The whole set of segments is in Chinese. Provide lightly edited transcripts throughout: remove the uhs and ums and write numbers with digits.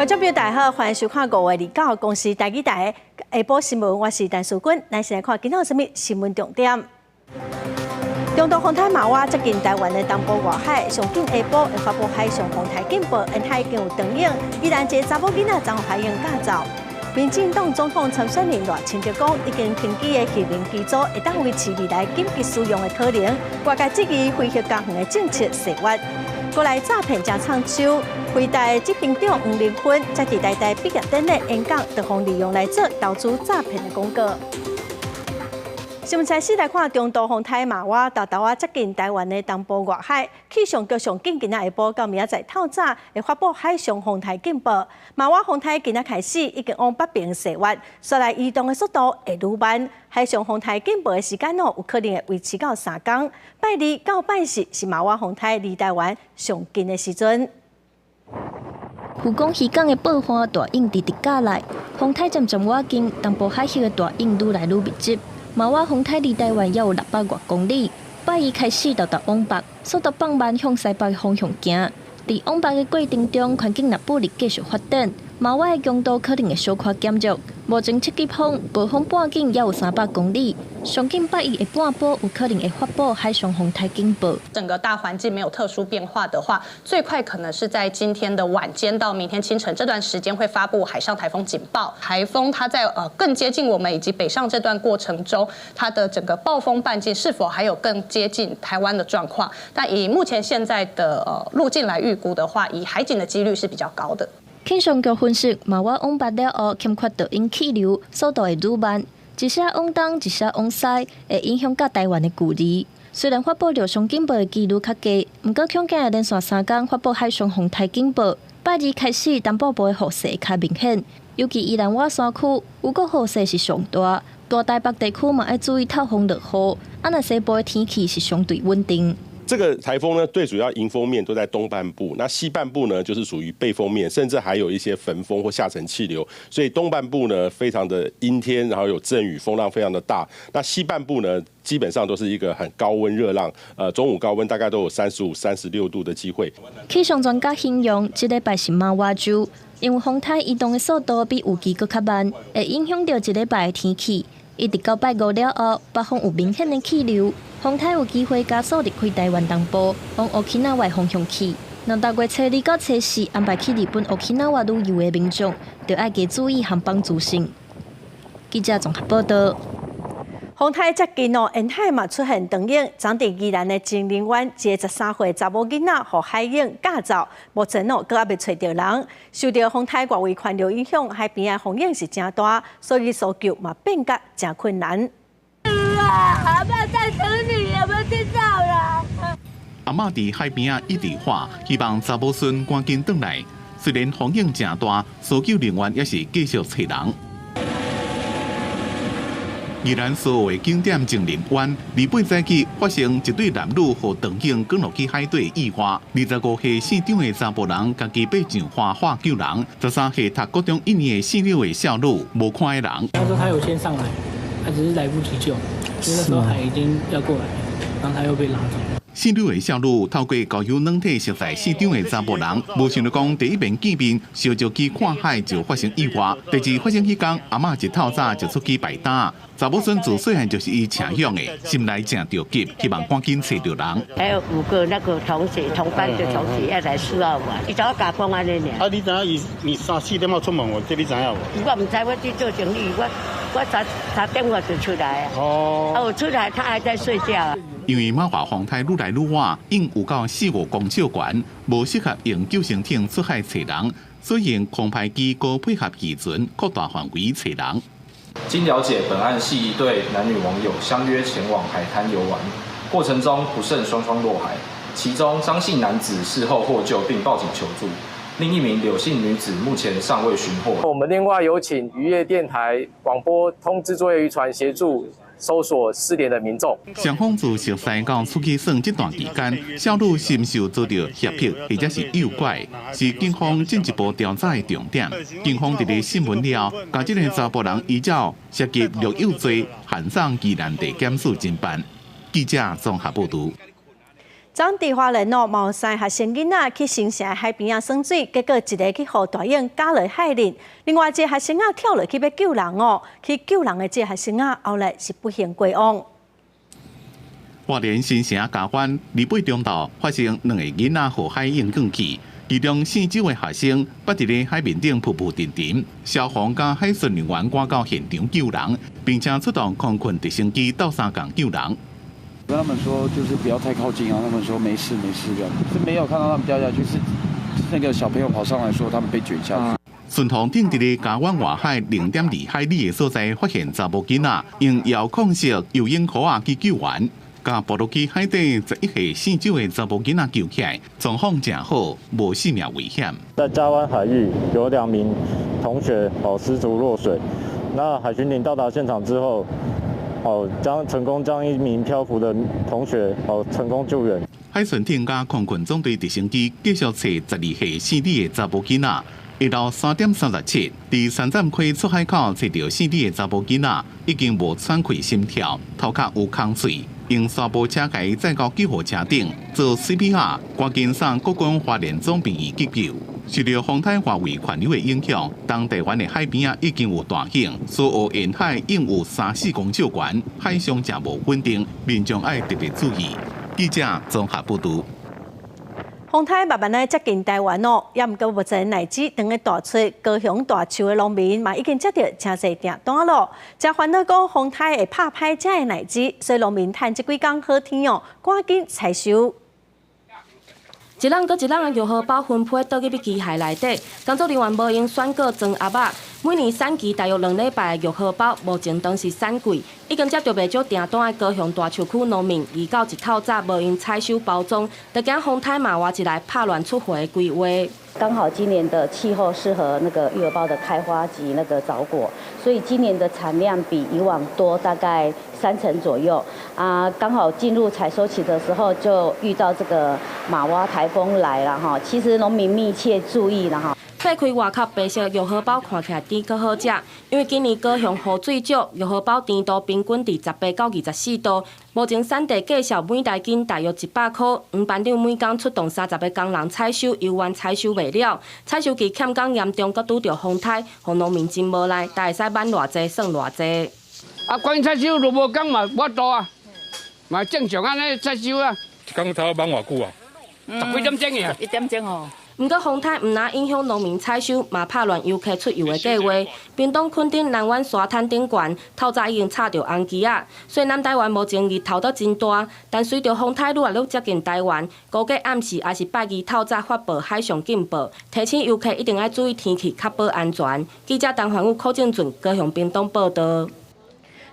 观众朋友大家好，欢迎收看5月29公司台语台下晡新闻，我是陈淑君。咱先来看今天有什么新闻重点。中度风台马娃接近台湾的东部外海，上紧下晡会发布海上风台警报，沿海更有长影。宜兰一个查某囡仔遭海洋驾走。民进党总统参选人赖清德讲，已经评估的训练机组会当维持未来紧急使用的可能。外界质疑飞行家园的政策设歪。过来诈骗真创收，回台执行长黄玲芬在台大毕业典礼演讲，就互利用来做投资诈骗的广告。新闻开始来看，中度风台马娃豆豆接近台湾的东部外海，气象局上紧今仔下晡到明仔载透早会发布海上风台警报。马娃风台今仔开始已经往北边西挖，所来移动的速度会愈慢。海上风台警报的时间有可能会维持到3天。拜二到拜四是马娃风台离台湾上近的时阵。渔港渔港的暴风大影直直下来，风台渐渐越近，东部海域的大影愈来愈密集。马娃风台离台湾也有600多公里，拜二开始直往北，速度放慢向西北方向行。在往北的过程中，环境若不利继续发展，马娃的强度可能会小可减弱。目前7级风，暴风半径也有300公里，上近拜一下半晡有可能会发布海上风台警报。整个大环境没有特殊变化的话，最快可能是在今天的晚间到明天清晨这段时间会发布海上台风警报。台风它在更接近我们以及北上这段过程中，它的整个暴风半径是否还有更接近台湾的状况？但以目前现在的路径来预估的话，以海警的几率是比较高的。气象局分析，马娃往北了后，欠缺导引气流，速度会愈慢，一下往东，一下往西，会影响到台湾的距离。虽然发布热上警报的几率较低，不过恐惊连续3天发布海上风台警报。拜二开始，东部部的雨势会较明显，尤其宜兰外山区，如果雨势是上大，大台北地区嘛要注意透风落雨。若西部的天气是相对稳定。这个台风呢，最主要迎风面都在东半部，那西半部呢就是属于背风面，甚至还有一些焚风或下沉气流，所以东半部呢非常的阴天，然后有阵雨，风浪非常的大。那西半部呢，基本上都是一个很高温热浪，中午高温大概都有35、36度的机会。气象专家形容，这礼拜是马娃周，因为风台移动的速度比预期更较慢，会影响到这礼拜的天气。一直到拜5了后，北方有明显的气流，风台有机会加速离开台湾东部，往沖縄外方向去。若到月初2到初4安排去日本沖縄旅游的民众，就要加注意航班资讯。记者综合报道。风台接近沿海嘛出现长影，长在宜兰的金陵湾，一个13岁查某囡仔互海影驾走，目前阁还未找到人。受到风台外围环流影响，海边的风影是真大，所以搜救嘛变得真困难。阿嬷在等你，有没有听到啦？阿嬷伫海边一直喊，希望查某孙赶紧回来。虽然风影真大，搜救人员也是继续找人。宜兰所有的景点金陵湾，28早起发生一对男女和长影降落去海底意外。25岁县长的查甫人家己爬上花化救人，13岁读高中1年的姓刘的少女无看的人。他说他有先上来，他只是来不及救，因为那时候海已经要过来，然后他又被拉走。姓刘的少女透过交友软体熟悉县长的查甫人，无想到讲第一遍见面，小就去看海就发生意外。第二发生迄天，阿嬷一透早就出去摆摊。查某孙自细汉就是伊请养的，心内正着急，希望赶紧找到人。还有5个那个同班的同学要来4号玩，伊早甲讲安尼呢。啊，你知影伊3、4点要出门哦，这你知影无？我唔知，我去做生意，我3点我就出来啊。哦。啊，我出来，他还在睡觉啊。因为马华风台愈来愈晚，因有到4、5公尺悬，无适合用救生艇出海找人，所以用空拍机高配合渔船扩大范围找人。经了解，本案系一对男女网友相约前往海滩游玩，过程中不慎双双落海。其中张姓男子事后获救并报警求助，另一名柳姓女子目前尚未寻获。我们另外有请渔业电台广播通知作业渔船协助搜索失联的民众。双方自熟悉到出去耍这段期间，少女是不是遭到胁迫或者是诱拐，是警方进一步调查的重点。警方伫个新闻了，将这个查甫人依照涉及虐幼罪，函上宜兰地检署侦办。记者综合报道。彰地花莲嘛有3学生囡仔去新城海边啊耍水，结果一个去互大影加落海里，另外一个学生跳落去要救人哦，去救人的这个学生后来是不幸过亡。花莲新城嘉湾28中道发生2个囡仔互海涌过去，其中4周的学生捌伫咧海面顶浮浮沉沉，消防甲海巡人员赶到现场救人，并且出动空困直升机到3港救人。跟他们说就是不要太靠近啊，他们说没事没事这样，是没有看到他们掉下去，是那个小朋友跑上来说他们被卷下去。顺塘顶伫咧嘉湾外海0.2海里的所在，发现查某囡仔用遥控式游泳裤去救援。甲步入去海底11岁4周的查某囡仔救起来，状况正好，无性命危险。在嘉湾海域有2名同学失足落水，那海巡艇到达现场之后，成功将1名漂浮的同学成功救援。海巡艇甲空困总队直升机继续找12岁4里的查某囡仔。下昼3点37，伫三站溪出海口找到4里的查某囡仔，已经无喘气心跳，头壳有空水。用沙波车甲伊载到救护车顶做 CPR， 赶紧送国军花莲总病院急救。受到风台外围环流的影响，东台湾的海边已经有大响，所有沿海应有3-4公尺悬，海上正无稳定，民众爱特别注意。记者综合报道。风台慢慢来接近台湾哦，也毋过目前乃至等个大出高雄大树的农民嘛，已经接到真侪订单咯。真烦恼讲风台会拍歹这的乃至，所以农民趁这几天好天哦，赶紧采收。一人搁一人的药荷包分配倒去要机械内底，工作人员无用选果装鸭仔。每年产期大约2礼拜的药荷包，目前当是产季，已经接到袂少订单的高雄大树区农民，移到一透早无用采收包装，就惊风台嘛挖起来拍乱出货的规划。刚好今年的气候适合那个玉荷包的开花及那个早果，所以今年的产量比以往多大概3成左右。刚好进入采收期的时候就遇到这个马洼台风来了哈，其实农民密切注意了哈。拆开外壳白色药荷包看起来甜搁好食，因为今年高雄雨水少，药荷包甜度平均伫18到24度。目前产地计数每台斤大约100块，黄班长每工出动30个工人采收，犹原采收未了。采收期欠工严重，搁拄着风台，互农民真无奈，但会使挽偌济算偌济。关采收都无讲嘛，我多啊，嘛正常安尼采收啊。一工头忙偌久啊？10几点钟呀？1点钟哦。不过风台唔拿影响农民采收，嘛拍乱游客出游的计划。屏东垦丁南湾沙滩顶悬，透早已经插着红旗啊。虽然南台湾目前日头都真大，但随着风台愈来愈接近台湾，估计暗时也是拜二透早发布海上警报，提醒游客一定要注意天气，确保安全。记者陈环宇、柯正俊高雄屏东报道。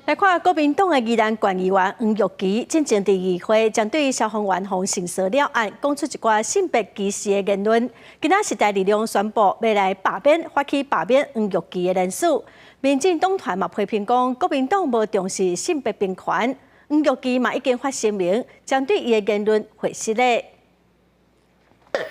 来看国民党的宜兰县议员黄玉琪，进前伫议会将对消防员防性骚扰案讲出一寡性别歧视的言论。今仔时代力量宣布要来罢免发起罢免黄玉琪的人数。民进党团嘛批评讲，国民党无重视性别平权。黄玉琪嘛已经发声明，将对伊的言论回失咧。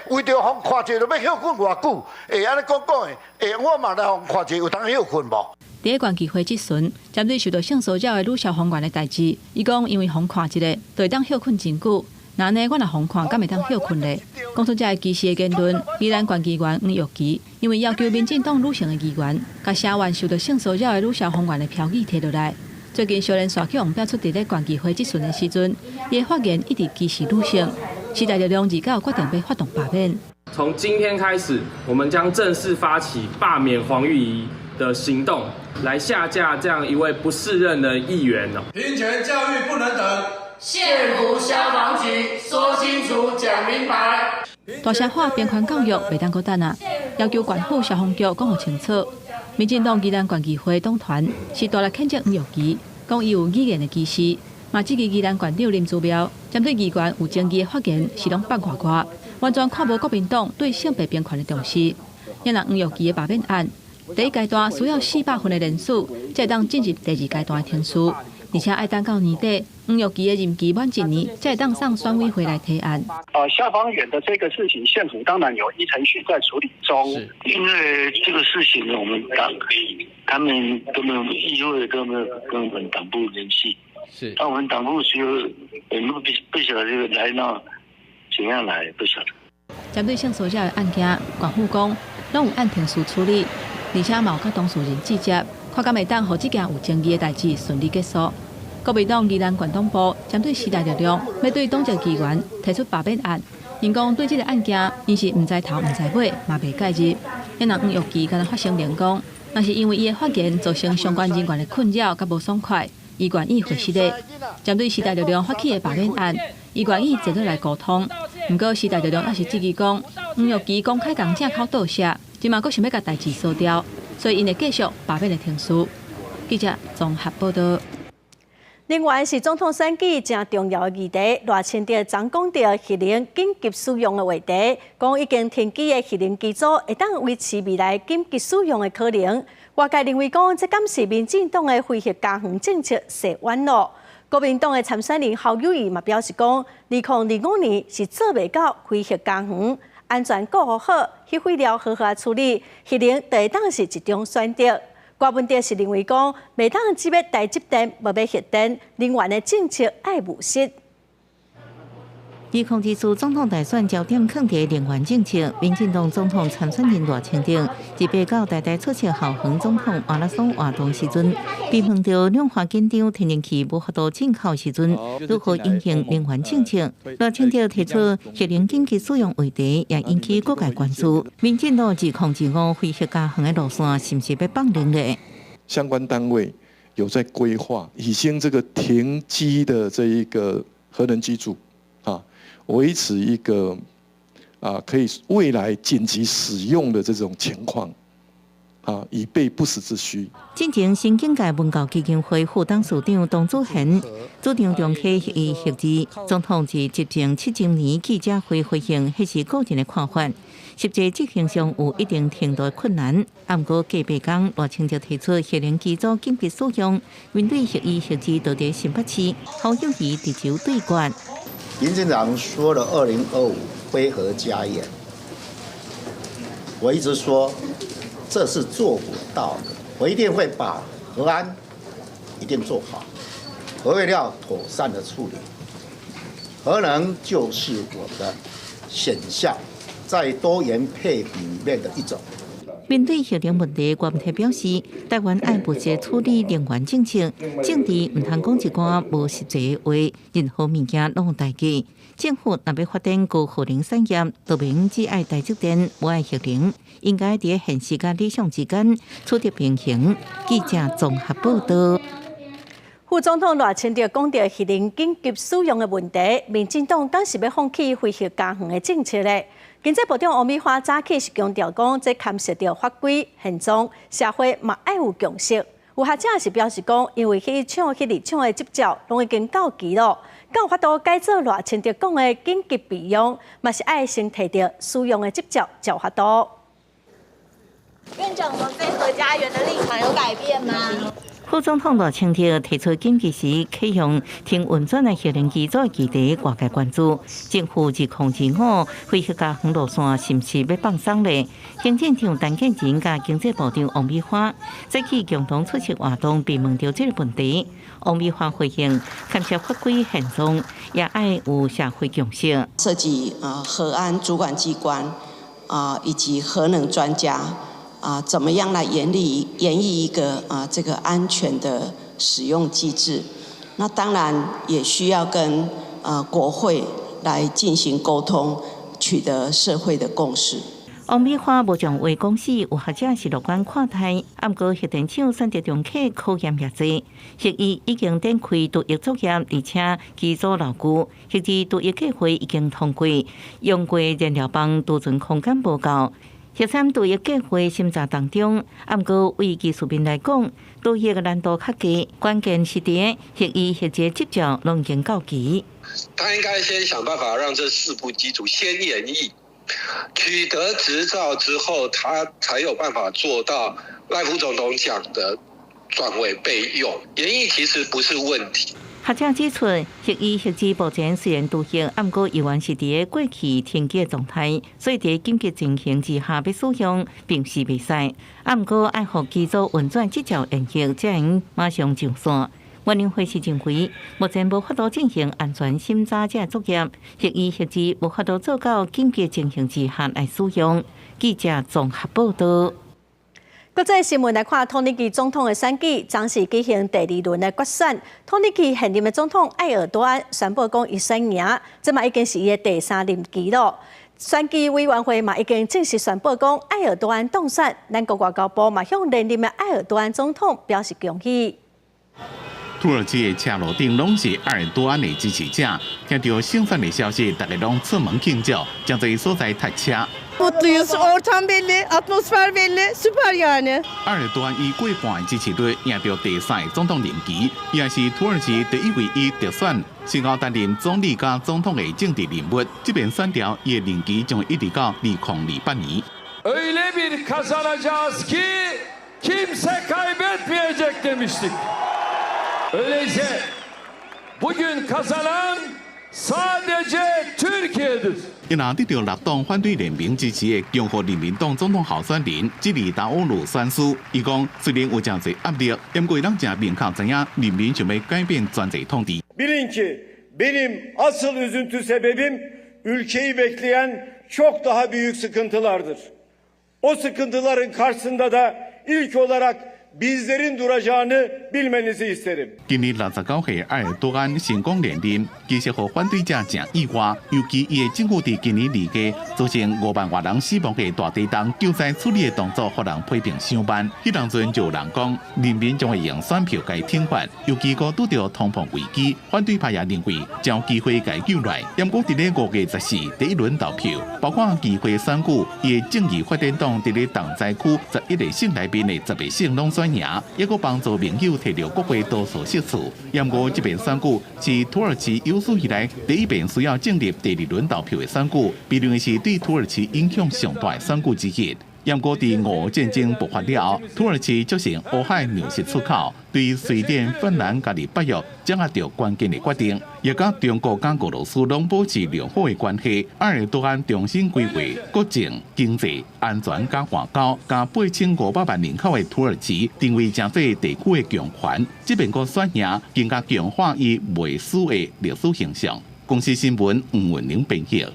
为着互看者，就要休困偌久？会安尼讲的？我嘛来互看者，有当休困无？伫个县议会质询，针对受到性骚扰的女消防员的代志，伊讲因为互看一个，就会当休困真久。那安尼我若互看，敢会当休困咧？讲出这个歧视的言论，宜兰县议员黄玉琪，因为要求民进党女性的议员，甲社员受到性骚扰的女消防员的标语摕落来。最近少年刷起红标出伫咧县议会质询的时阵，伊的发言一直歧视女性。时代力量29决定要发动罢免。从今天开始，我们将正式发起罢免黄玉仪的行动，来下架这样一位不适任的议员哦。平权教育不能等，县府消防局说清楚讲明白。大社会平权教育袂当搁等啊，要求县府消防局讲互清楚。民进党宜兰县议会党团是大力谴责黄玉琪，讲伊有语言的歧视。嘛，这个宜兰县长林祖苗针对议员有争议的发言是拢放垮垮，完全看无国民党对性别平权的重视。因让黄玉琪的罢免案，第一阶段需要400份的人数，才当进入第2阶段的听书，而且爱等到年底，黄玉琪的任期满1年，才当上选委会来提案。消防员的这个事情，县府当然有依程序在处理中，因为这个事情我们党他们根本议会根本党部联系。是，那我们党部我们不晓得这个来闹怎样来不晓得。针对性骚扰的案件，管护讲拢有按程序处理，而且嘛有甲当事人直接，看敢会当互这件有争议的代志顺利结束。国民党宜兰县党部针对时代力量要对党籍议员提出罢免案，因讲对这个案件，因是唔知头唔知尾，嘛未介入。因人黄玉琪敢若发声连讲，若是因为伊的发言造成相关人员的困扰甲无爽快，伊愿意回失的。针对时代力量发起的罢免案，伊愿意坐落来沟通。不过时代力量也是质疑讲，黄玉琪公开共正口倒写，今嘛阁想要甲代志扫掉，所以因会继续罢免的程序。记者综合报道。另外是总统选举正重要的议题，赖清德昨讲到核能紧急使用的话题，讲已经停机的核能机组会当维持未来紧急使用的可能。外界认为讲，这敢是民进党的非核家园政策设弯路。国民党的参选人侯友宜嘛表示讲，2025年是做袂到非核家园，安全顾好好，核废料好好处理，核能就会当是一种选择。郭文哲是认为讲，袂当只要台积电，无要核电，能源的政策爱务实。2024总统大选焦点放在能源政策，民进党总统参选人赖清德日8到台出席校园总统马拉松活动时阵，被问到量化紧张天然气无法度进口时阵，如何应用能源政策？赖清德提出核能紧急使用话题，也引起各界关注。民进党2025非核家园的路线是不是要放零呢？相关单位有在规划，已经这个停机的这一个核能机组啊。维持一个可以未来紧急使用的这种情况以备不时之需。进前新境界文教基金会副董事长董祖贤主张重启核议核字，总统在执政7周年记者会回应，迄是个人的看法。实际执行上有一定程度的困难，不过隔8天，赖清德提出核能机组紧急使用，面对核议核字都在新北市，侯友宜直球对决。民进党说了2025非核家园，我一直说这是做不到的。我一定会把核安一定做好，核废料妥善的处理，核能就是我的选项，在多元配比里面的一种。面对核能问题，郭文哲表示，台湾爱务实处理能源政策，政治唔通讲一寡无实际的话，任何物件拢有代价。政府若要发展高核能产业，就免只爱台积电，无爱核能，应该伫现实甲理想之间取得平衡。记者综合报道。副总统赖清德讲到核能紧急使用的问题，民进党敢是要放弃非核家园的政策呢？经济部长王美花早起是强调讲，这牵涉到法规、现状、社会嘛爱有共识。有学者是表示讲，因为迄厂、迄二厂的执照拢已经到期了，有法度改做赖清德讲的紧急备用，嘛是爱先摕到使用的执照才有法度。院长，我们非核家园的立场有改变吗？副总统赖清德提出紧急时启用停运转的核能机组议题，外界关注政府2025非核家园路线是不是要放松呢？行政长陈建仁甲经济部长王美花早起共同出席活动，被问到这个问题。王美花回应，牵涉法规现状，也爱有社会共识。涉及核安主管机关以及核能专家。怎么样来研议一个这个安全的使用机制？那当然也需要跟国会来进行沟通，取得社会的共识。王美花无将话讲死，有学者是乐观看待。不过核电厂选择重启考验也多，核议已经展开毒液作业，而且机组牢固。核治毒液计划已经通过，用过燃料棒储存空间无够。核三毒液计划审查当中，不过为技术面来讲，毒液的难度较低，关键是伫核一、核这执照拢已经到期。他应该先想办法让这4部机组先研议，取得执照之后，他才有办法做到赖副总统讲的转为备用。研议其实不是问题。学者指出，核一、核二目前虽然都核，不过依然是伫过去停机的状态，所以伫紧急情形之下要使用，并是袂使。不过爱互机组运转执照延续，才能马上上线。原林会是认为，目前无法度进行安全审查这作业，协议设置无法度做到紧急情形之下来使用。记者综合报道。国际新闻来看，土耳其总统的选举将是举行第2轮的决选。土耳其现任的总统埃尔多安宣布讲伊选赢，这嘛已经是伊的第3任期了。选举委员会嘛已经正式宣布讲埃尔多安当选。咱国外交部嘛向连任的埃尔多安总统表示恭喜。土耳其的车路顶拢是埃尔多安的支持者，听到胜选的消息，大家拢出门庆祝，将在所在塞车。Mutluyuz. Ortam belli, atmosfer belli, süper yani. 埃尔多安以过半的支持率赢到第3总统任期，也是土耳其第1位以直选先后担任总理加总统的政治人物。这边选调，伊的任期将会一直到2028年。 Öyle bir kazanacağız ki kimse kaybetmeyecek demiştik. Öyleyse bugün kazanan sadece Türkiye'dir. 伊若得到6党反对联名支持的中国人民党总统候选人吉里达欧鲁选书，伊讲虽然有真侪压力，但过咱正明确知影人民想要改变专制统治。 Bilin ki benim asıl üzüntü sebebim ülkeyi bekleyen çok daha büyük sıkıntılardır. O sıkıntıların karşısında da ilk olarak bizlerin duracağını bilmenizi isterim. 今年69岁埃尔多安成功连任，其实和反对者正意外，尤其伊的政府伫今年2月造成5万多人死亡的大地震救灾处理的动作，互人批评上班。迄当阵就有人讲，人民将会用选票改挺翻，尤其个拄到通膨危机，反对派也认为将有机会改救来。不过伫咧5月14第1轮投票，包括议会选举，伊的正义发展党伫咧东灾区11个省内面的10个省拢选赢，也个帮助民友摕到国会多数席次。不过这边选举是土耳其有史以来第一遍需要建立第2轮投票的选举，被认为是对土耳其影响上大的选举之一。不过，在俄乌战争爆发了后，土耳其造成乌海粮食出口，对瑞典、芬兰加入北约掌握到关键的决定，也甲中国甲俄罗斯拢保持良好的关系。埃尔多安重新规划国政、经济、安全加外交，加8500万人口的土耳其定位成这地区的强权。这边个选赢，更加强化伊未输的历史形象。公司新闻黄文玲编辑。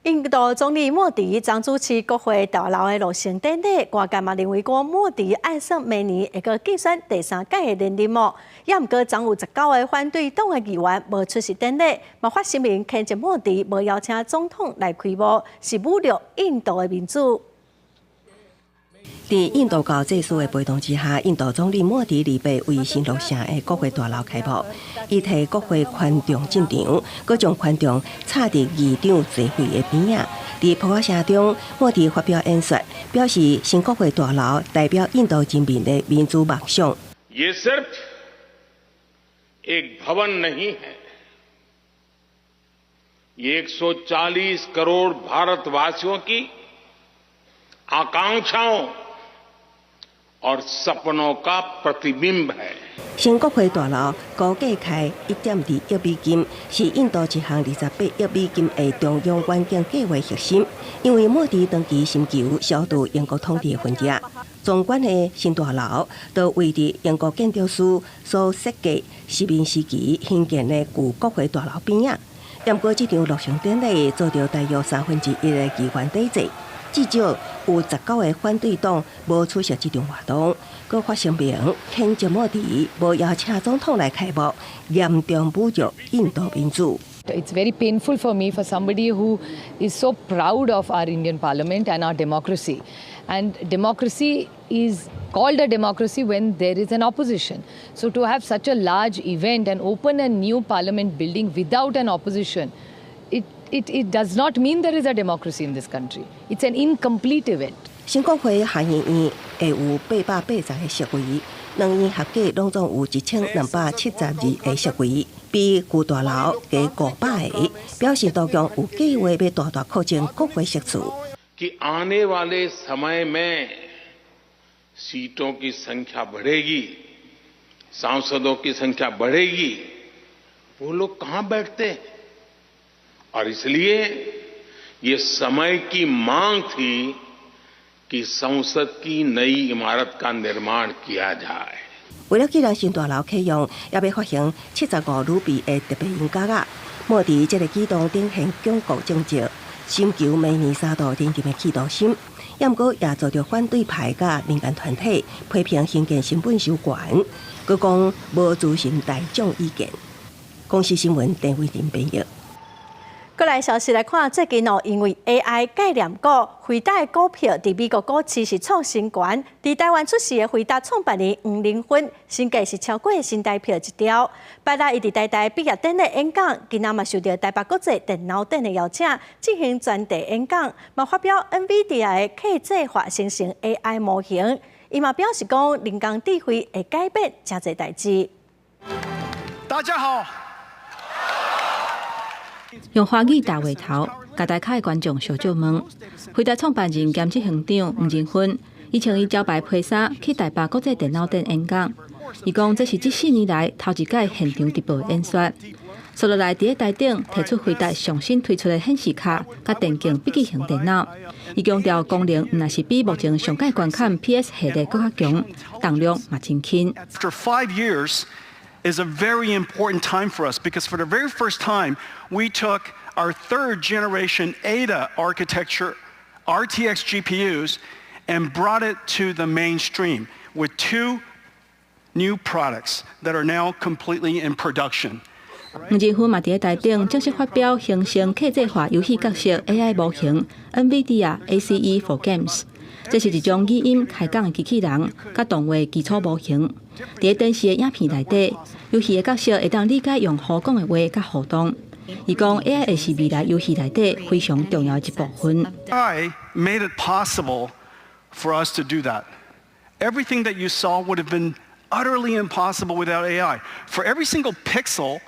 印度总理莫迪将主持国会大楼的落成典礼，外界嘛认为讲莫迪按说明年会个竞选第3届的连任哦。也毋过，将有19个反对党的议员无出席典礼，嘛发声明谴责莫迪无邀请总统来开幕，是侮辱印度的民主。 在印度教祭司的陪同之下，印度总理莫迪2月为新落成的国会大楼开幕。伊替国会群众进场，佮将群众插伫议长座位的边仔。在普话声中，莫迪发表演说，表示新国会大楼代表印度人民的民主梦想。ये सिर्फ एक भवन नहीं है, ये 140 करोड़ भारतवासियों की आकांक्षाओं और सपनों का प्रतिबिंब है। 新国会大楼估价开1.2亿美金，是印度一项28亿美金的中央远景计划核心。因为莫迪长期寻求消除英国统治的痕迹，壮观的新大楼都为伫英国建筑师所设计殖民时期兴建的旧国会大楼边仔。不过，这场落成典礼遭到大约1/3的议员抵制。 至少有19个反对党无出席这场活动，佮发声明谴责莫迪无邀请总统来开幕，严重侮辱印度民主。 It's very painful for me, for somebody who is so proud of our Indian Parliament and our democracy. And democracy is called a democracy when there is an opposition. So to have such a large event and open a new parliament building without an opposition, it does not mean there is a democracy in this country. It's an incomplete event. 新国会下议院会有880个席位，两院合计拢总有1272个席位，比旧大楼加500个，表示当局有计划要大大扩增国会席次。 कि आने वाले समय में सीटों की संख्या बढ़ेगी, सांसदों की संख्या बढ़ेगी, वो लोग कहाँ बैठते हैं? और इसलिए ये समय की मांग थी कि संसद की नई इमारत का निर्माण किया जाए। 为了纪念新大楼启用，也要发行75卢比的特别银角啊。莫迪这个举动展现强国政绩，寻求明年3度认证的企图心。也毋过也遭到反对派甲民间团体批评兴建成本太悬，佮讲无咨询大众意见。公视新闻陈伟霆编译。过来消息来看，最近因为 AI 概念股辉达股票伫美国股市是创新高，伫台湾出世的辉达创办人黄仁勋身价是超过新台币1兆。拜六伊伫台大毕业典礼演讲，今仔嘛受到台北国际电脑展的邀请，进行专题演讲，嘛发表 NVIDIA 的客制化生成 AI 模型。伊嘛表示讲，人工智慧会改变真侪代志。大家好。用华语大话头，甲台下的观众小酒问。辉达创办人兼执行长黄仁勋，伊穿伊招牌披衫去台北国际电脑展演讲。伊讲这是这4年来头一届现场直播演说。接落来伫个台顶提出辉达上新推出的显示卡，甲电竞笔记型电脑。伊强调功能毋但是比目前上届观看 PS 系列更较强，动量嘛真轻。After 5 years is a very important time for us because for the very first time we took our 3rd generation Ada architecture RTX GPUs and brought it to the mainstream with 2 new products that are now completely in production. 黄仁勋嘛伫个台顶正式发表形成客制化游戏角色 AI 模型 NVIDIA ACE for Games。这是一种语音开讲的机器人，甲动画基础模型。伫个电视的影片内底，游戏的角色会当理解用户讲的话甲互动。伊讲 AI 会是未来游戏内底非常重要的一部分。AI made it possible for us to do that. Everything that you saw would have been utterly impossible without AI. For every single pixel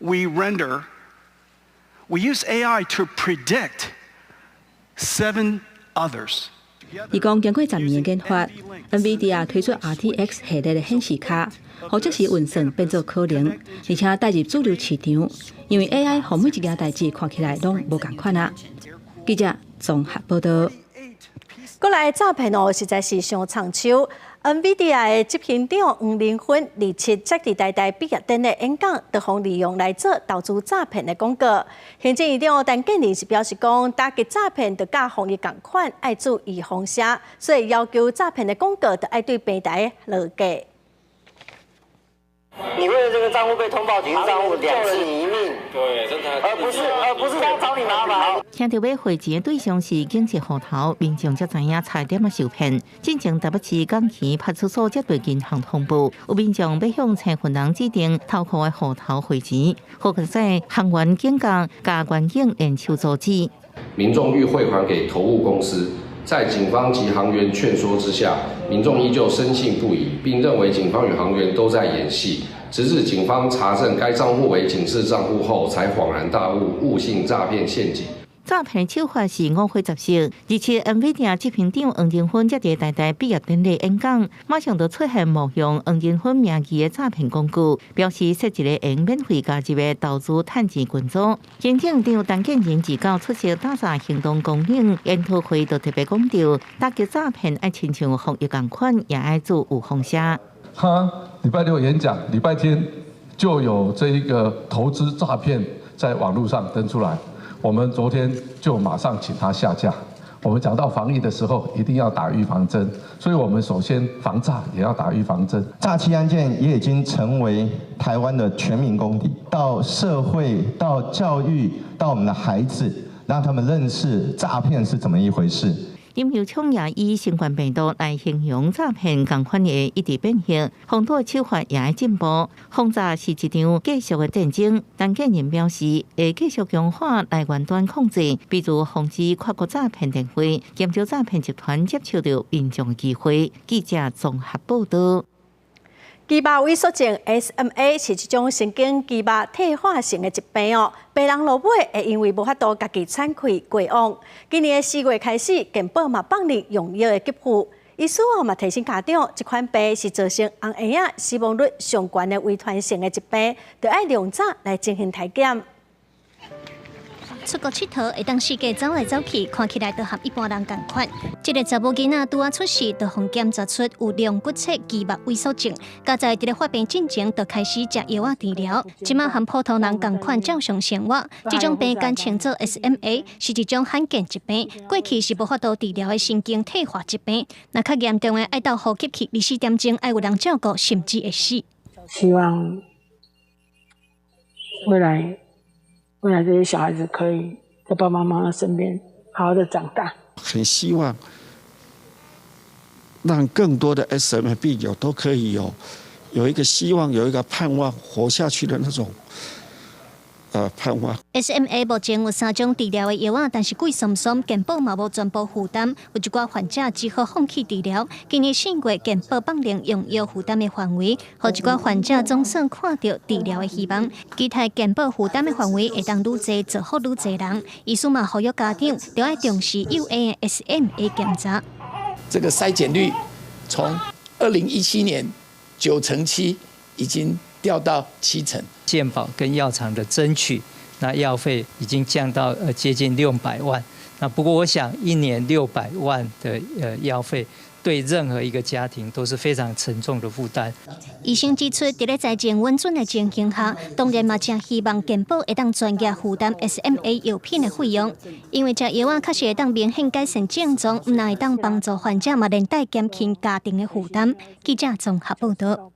we render, we use AI to predict 7 others. 伊讲经过10年的研发 ，NVIDIA 推出 RTX 系列的显示卡，或者是运算变做可能，而且带入主流市场。因为 AI 和每一件代志看起来拢无共款啊。记者综合报道。过来诈骗实在是上长手。NVIDIA 的执行长黄仁勋27接伫台大毕业典礼演讲，就互利用来做投资诈骗的广告。行政院长陈建仁是表示讲，打击诈骗就甲防疫共款，爱注意防诈，所以要求诈骗的广告就爱对平台落价。你为了这个账户被通报警示账户2次你一命，对，真的，而不是他找你麻烦。听到要汇钱的对象是经济户头，民众才知影差点受骗。进前台北市港区派出所接到银行通报，有民众要向陈份人指定投靠的户头汇钱，或者在行员警告加员警联手阻止。民众欲汇款给投务公司。在警方及行员劝说之下，民众依旧深信不疑，并认为警方与行员都在演戏。直至警方查证该账户为警示账户后，才恍然大悟，误信诈骗陷阱。诈骗手法是5月10日，27 NVIDIA 执行长黄仁勋接伫台大毕业典礼演讲，马上就出现冒用黄仁勋名义的诈骗工具，表示设一个用免费加入的投资趁钱群组。行政长陈建仁自告出席打诈行动纲领研讨会，就特别强调，打击诈骗爱亲像防疫共款，也爱做有风险。他礼拜6演讲，礼拜天就有这一个投资诈骗在网络上登出来。我们昨天就马上请他下架。我们讲到防疫的时候，一定要打预防针，所以我们首先防诈也要打预防针。诈欺案件也已经成为台湾的全民公敌，到社会、到教育、到我们的孩子，让他们认识诈骗是怎么一回事。因有创也以新冠病毒来形容诈骗共款的一直变形，防盗手法也在进步。防诈是一场继续的战争，但建仁表示会继续强化来源端控制，比如防止跨国诈骗电话，减少诈骗集团接触到民众的机会。记者综合报道。鸡肉萎缩症 SMA 是一种神经肌肉退化性的疾病哦，病人落尾会因为无法度家己产气过往。今年4月开始，健保嘛放任用药的给付。医师嘛提醒家长，这款病是造成红AIDS死亡率上悬的遗传性的疾病，就要量早来进行体检。出国佚佗会当世界走来走去，看起来都和一般人同款。这个查某囡仔拄啊出世，就互检查出有量骨侧肌肉萎缩症，加在伫咧发病进前就开始食药啊治疗，即马和普通人同款照常生活。这种病简称做 SMA， 是一种罕见疾病，过去是无法度治疗的神经退化疾病。那较严重的，爱到呼吸器24点钟，爱有人照顾，甚至会死。希望未来这些小孩子可以在爸爸妈妈身边好好的长大。很希望让更多的 SMA 病友都可以有一个希望，有一个盼望，活下去的那种盼望。SMA 目前有3种治疗的药啊，但是贵松松，健保嘛无全部负担，有一寡患者只好放弃治疗。今年4月，健保放零用药负担的范围，和一寡患者总算看到治疗的希望。期待健保负担的范围会当愈济，做好愈济人。医师嘛呼吁家长就要重视幼儿的 SMA 检查。这个筛检率从2017年9成7，已经掉到7成。健保跟药厂的争取，那药费已经降到接近600万。那不过我想，1年600万的药费，对任何一个家庭都是非常沉重的负担。医生指出，在财政稳准的情形下，当然嘛正希望健保会当专业负担 SMA 药品的费用，因为这药啊确实会当明显改善症状，唔但会当帮助患者嘛连带减轻家庭的负担。记者综合报道。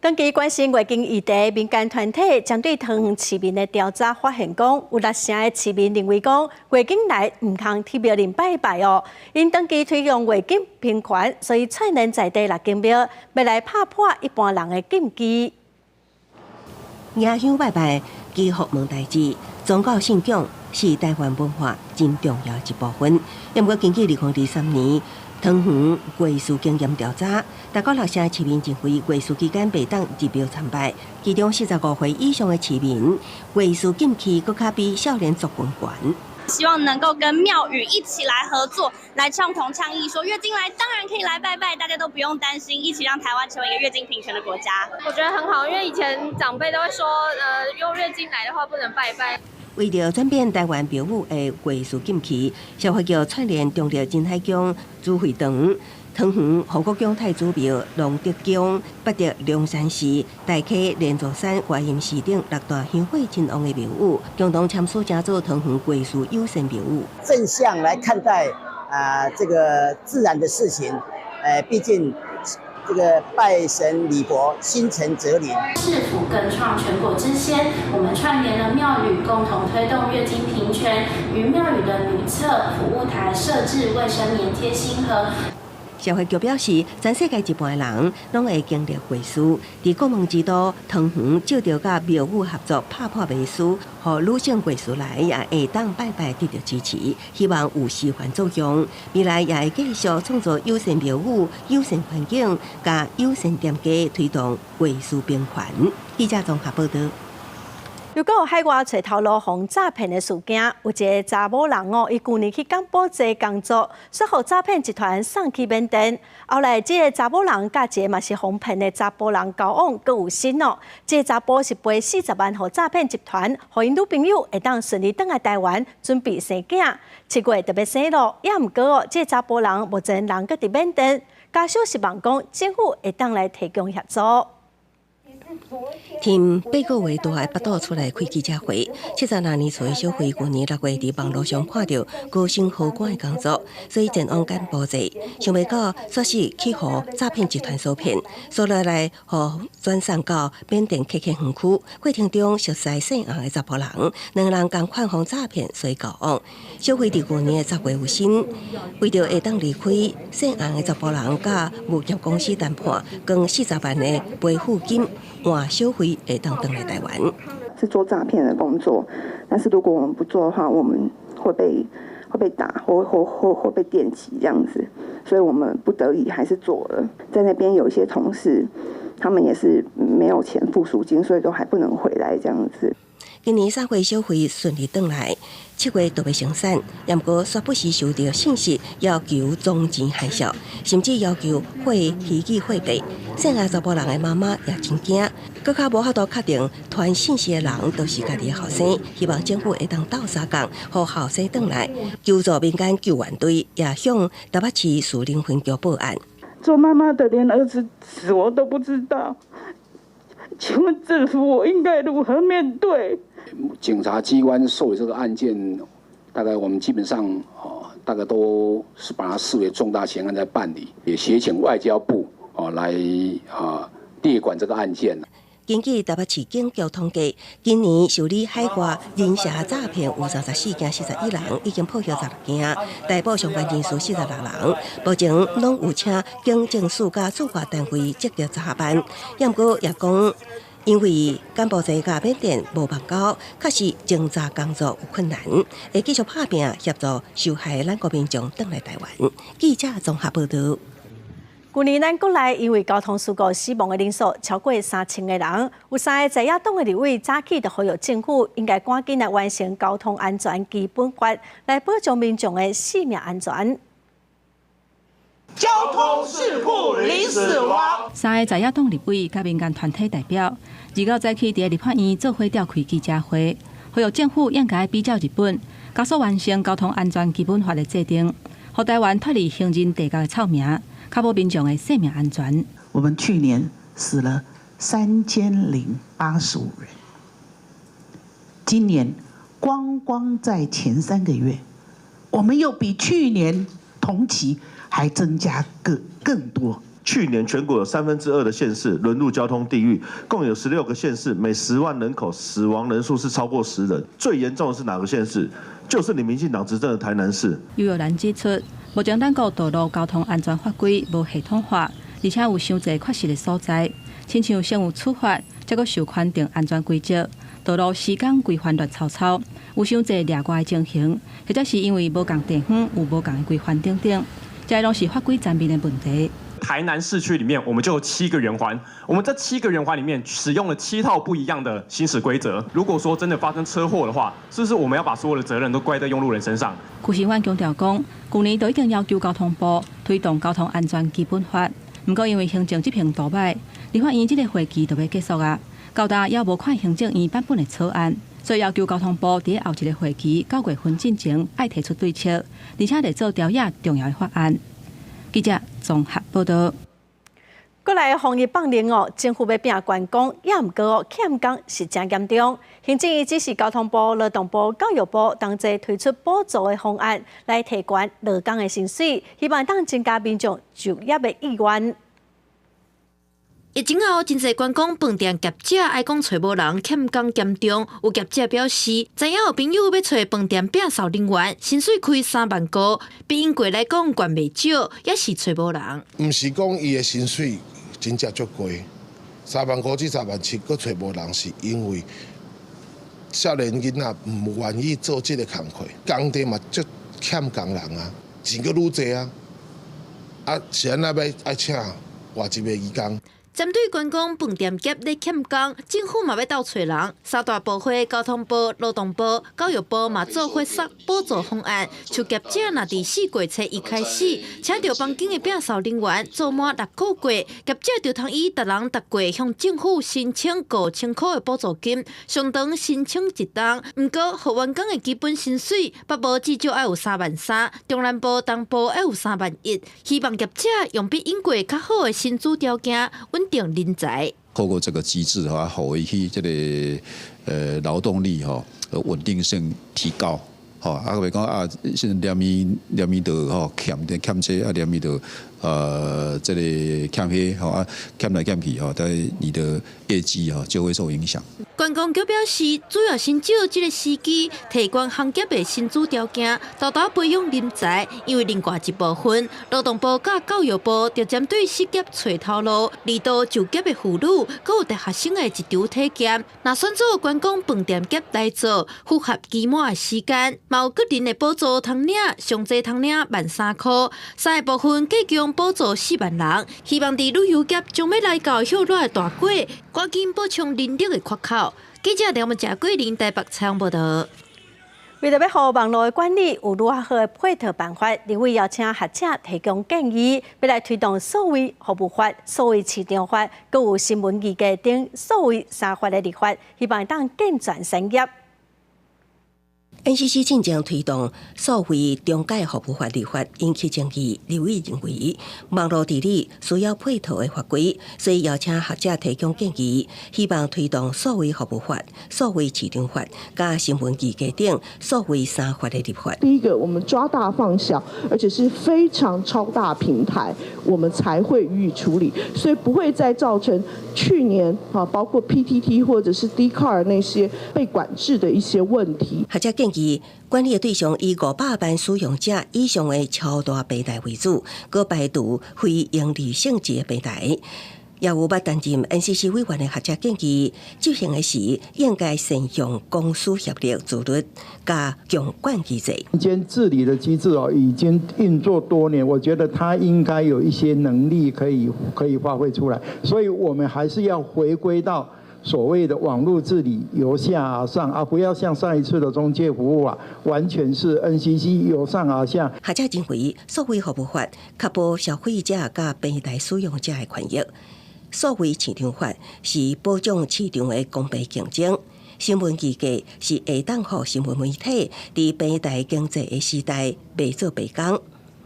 根据关心月经议题，民间团体针对桃园市民的调查发现，讲有6成的市民认为讲月经来唔通贴庙林拜拜哦。因长期推广月经平权，所以蔡南在地6间庙要来拍破一般人的禁忌。迎香拜拜，祈福问代志，宗教信仰是台湾文化真重要一部分。不过，根据2023年桃园月事经验调查，大概6成市民认为月事期间袂当入庙参拜，其中45岁以上的市民月事禁忌佫较比少年族群悬。希望能够跟庙宇一起来合作，来倡同倡议，说月经来当然可以来拜拜，大家都不用担心，一起让台湾成为一个月经平权的国家。我觉得很好，因为以前长辈都会说，用月经来的话不能拜拜。为了转变台湾庙宇的月事禁忌，消费局串联中立金海宫主会堂、桃园护国宫太祖庙、龙德宫、北德龙山寺、大溪莲座山、外阴寺等6大香火真旺的庙宇，共同签署成做桃园月事优先庙宇。正向来看待这个自然的事情，毕竟这个拜神礼佛，心诚则灵。市府更创全国之先，我们串联了庙宇，共同推动月经平权，于庙宇的女厕、服务台设置卫生棉贴心盒。消费局表示，全世界一半的人拢会经历月事，在国门之都桃园，照着甲庙宇合作拍破迷思，互女性月事来也会当拜拜得到支持，希望有示范作用。未来也会继续创造友善庙宇、友善环境，加友善店家，推动月事平权。记者综合报道。如果有海外找头路防诈骗的事件，有一个查某人哦，伊去年去柬埔寨工作，说互诈骗集团送去缅甸。后来，这个查某人甲一个嘛是哄骗的查甫人交往，阁有新哦。这个查甫是赔40万互诈骗集团，互因女朋友会当顺利返来台湾，准备生囝。7月特别生咯，也毋过哦，这个查甫人目前人阁伫缅甸，家属希望讲政府会当来提供协助。添8个月都还巴肚出来开记者会。72年厝的小辉，去年6月伫网络上看到高薪好管的工作，所以前往柬埔寨，想袂到说是去互诈骗集团所骗，所以来互转送到缅甸KK园区。过程中熟悉姓洪的查甫人，2人共款互诈骗，所以交往。小辉伫去年10月有薪，为着会当离开姓洪的查甫人，甲物业公司谈判，共40万的赔付金。换小辉会当回来台湾，是做诈骗的工作，但是如果我们不做的话，我们会被打，或被电击这样子，所以我们不得已还是做了。在那边有一些同事，他们也是没有钱付赎金，所以都还不能回来这样子。今年3月小会顺利转来，7月就要生产，不过却不时收到信息要求总钱害少，甚至要求汇虚拟货币。生下查甫人的妈妈也真惊，搁较无法度确定传信息的人都是家己的后生，希望政府会当斗相共，互后生转来。求助民间救援队也向台北市树林分局报案。做妈妈的连儿子死活都不知道，请问政府我应该如何面对？警察机关受理这个案件，大概我们基本上大概都是把它视为重大刑案在办理，也协请外交部来列管这个案件。根据台北市警局统计，今年受理海外人蛇诈骗有34件，41人已经破获16件，逮捕相关人数46人。目前拢有请警政署甲驻华单位积极查办，不过也讲，因为柬埔寨甲缅甸无邦交，确实侦查工作有困难，会继续拍拼协助受害咱国民众返来台湾。记者综合报道。去年咱国内因为交通事故死亡的人数超过3000个人，有3个在野党的立委早起就呼吁政府应该赶紧来完成交通安全基本法，来保障民众的性命安全。交通事故零死亡。3个在野党立委甲民间团体代表，29早起伫立法院做伙召开记者会，呼吁政府应该比照日本，加速完成交通安全基本法的制定，让台湾脱离行人地价的臭名。确保民众的生命安全。我们去年死了3085人，今年光在前3个月，我们又比去年同期还增加更多。去年全国有2/3的县市沦入交通地狱，共有16个县市，每10万人口死亡人数是超过10人。最严重的是哪个县市？就是你民进党执政的台南市。尤有人指出，目前咱国道路交通安全法规无系统化，而且有伤侪缺失的所在，亲像先有处罚，再搁受宽定安全规则，道路施工规范乱草草，有伤侪掠外的情形，或者是因为无共地方有无共的规范等等，这拢是法规层面的问题。台南市区里面，我们就有7个圆环，我们这7个圆环里面使用了7套不一样的行驶规则。如果说真的发生车祸的话，是不是我们要把所有的责任都怪在用路人身上？邱时焕强调讲，去年就已经要求交通部推动交通安全基本法，不过因为行政执行倒摆，立法院这个会期就要结束啊，到达也无看行政院版本的草案，所以要求交通部伫后一个会期9月份进前爱提出对策，而且来做条约重要的法案。记者综合报道。国内的防疫放零政府要拼观光，也毋过欠工是真严重。行政院指示交通部、劳动部、教育部同齐推出补助的方案，来提悬劳工的薪水，希望当增加民众就业的意愿。疫情后，真侪观光饭店业者爱讲找无人，欠工严重。有业者表示，知影有朋友要找饭店摒扫人员，薪水开3万高，比英国来讲悬袂少，也是找无人。毋是讲伊的薪水真正足贵，3万5至3万7，搁找无人，是因为少年囡仔毋愿意做这个工课，工地嘛足欠工人啊，钱搁愈济啊，是安那要爱请外籍的义工。针对观光饭店业咧欠工，政府嘛要斗找人。三大部会、交通部、劳动部、教育部嘛做伙设补助方案，像业者若伫4月初1开始，请到房间的摒扫人员做满6个月，业者就通以逐人逐月向政府申请5000块的补助金，相当申请1档。不过，互员工的基本薪水，北部至少要有3万3，中南部、东部要有3万1。希望业者用比英国较好的薪资条件，稳定人才。透过这个机制的话，互伊去这个劳动力稳定性提高。袂讲现在连咪都欠这连咪都这个欠迄欠来欠去但你的业绩就会受影响。观光局表示，主要寻找这个时机，提高行业的薪资条件，大大培养人才。因为另外一部分，劳动部甲教育部就针对失业找头路、二度就业的妇女，还有大学生的一场体检。若选做观光饭店业来做，符合期满的时间，嘛有个人的补助通领，上济通领13000块。3个部分计共补助4万人，希望伫旅游业将要来到许热的大过，赶紧补充人力的缺口。记者梁文佳、桂林台北采访报道。为了要让网络的管理有如何好的配套办法，立委邀请学者提供建议，要来推动所谓服务法、所谓市场法，佮有新闻议价等所谓三法的立法，希望当健全产业。NCC 正正推动所谓中介服务法立法，引起争议。立委认为，网络治理需要配套的法规，所以邀请学者提供建议，希望推动所谓服务法、所谓市场法、加新闻议价等所谓三法的立法。第一个，我们抓大放小，而且是非常超大平台，我们才会予以处理，所以不会再造成去年包括 PTT 或者是 Dcard 那些被管制的一些问题。学者建议管理的对象以500万使用者以上的超大平台为主，佮排除非营利性质的平台。也有捌担任 NCC 委员的学者建议，执行的时应该善用公私协力自律，加强管机制。民间治理的机制已经运作多年，我觉得它应该有一些能力可以发挥出来，所以我们还是要回归到所谓的网络治理由下而上，而不要像上一次的中介服务完全是 NCC 由上而下。学者认为，所谓服务法确保消费者甲平台使用者的权益；所谓市场法是保障市场的公平竞争；新闻议价是会当互新闻媒体伫平台经济的时代白做白工。